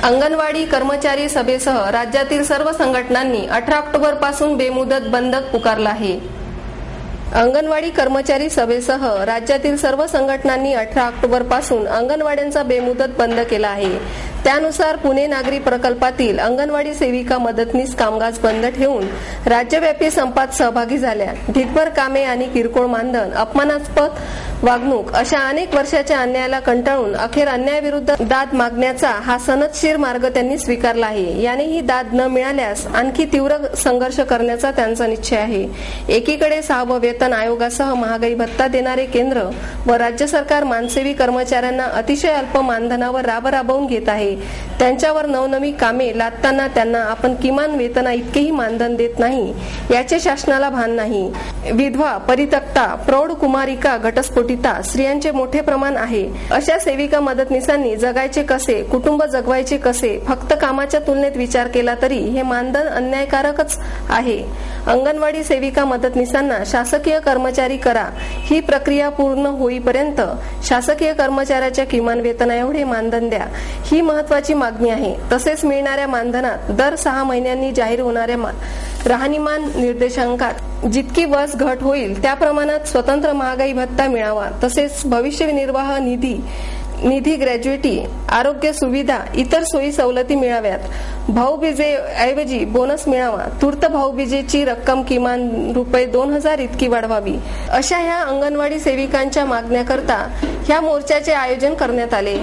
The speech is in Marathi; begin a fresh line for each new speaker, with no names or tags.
अंगणवाडी कर्मचारी सभेसह राज्यातील सर्व संघटनांनी 18 ऑक्टोबर पासून बेमुदत बंद पुकारला आहे। अंगणवाडी कर्मचारी सभेसह राज्यातील सर्व संघटनांनी 18 ऑक्टोबर पासून अंगणवाड्यांचा बेमुदत बंद केला आहे। त्यानुसार पुणे नागरी प्रकल्पातील अंगणवाडी सेविका मदतनीस कामकाज बंद ठेवून राज्यव्यापी संपात सहभागी झाल्या। ढीगभर कामे आणि किरकोळ मानधन, अपमानास्पद वागणूक अशा अनेक वर्षाच्या अन्यायाला कंटाळून अखेर अन्यायाविरुद्ध दाद मागण्याचा हा सनदशीर मार्ग त्यांनी स्वीकारला आहे। याने ही दाद न मिळाल्यास आणखी तीव्र संघर्ष करण्याचा त्यांचा निश्चय आहे। एकीकडे 6वे वेतन आयोगासह महागाई भत्ता देणारे केंद्र व राज्य सरकार मानसेवी कर्मचाऱ्यांना अतिशय अल्प मानधनावर राबवून घेत आहे। त्यांच्यावर नवनवी कामे लादताना त्यांना आपण किमान वेतना इतकेही मानधन देत नाही याचे शासनाला भान नाही। विधवा, परित्यक्ता, प्रौढ कुमारिका, घटस्फोटिता स्त्रियांचे मोठे प्रमाण आहे। अशा सेविका मदतनीसांनी जगायचे कसे, कुटुंब जगवायचे कसे, फक्त कामाच्या तुलनेत विचार केला तरी हे मानधन अन्यायकारकच आहे। अंगणवाडी सेविका मदतनीसांना शासकीय कर्मचारी करा, ही प्रक्रिया पूर्ण होईपर्यंत शासकीय कर्मचाऱ्याच्या किमान वेतना एवढे मानधन द्या, ही महत्वाची मागणी आहे। तसेच मिळणाऱ्या मानधनात दर 6 महिन्यांनी जाहीर होणाऱ्या राहणीमान निर्देशांकात जितकी वस घट होईल त्या प्रमाणात स्वतंत्र महागाई भत्ता मिळावा। तसेच भविष्य निर्वाह निधी, ग्रॅज्युएटी, आरोग्य सुविधा, इतर सोयी सवलती मिळाव्यात। भाऊबीजेऐवजी बोनस मिळावा। तूर्त भाऊबीजेची रक्कम किमान ₹2000 इतकी वाढवावी। अशा ह्या अंगणवाडी सेविकांच्या मागण्याकरता ह्या मोर्चाचे आयोजन करण्यात आले।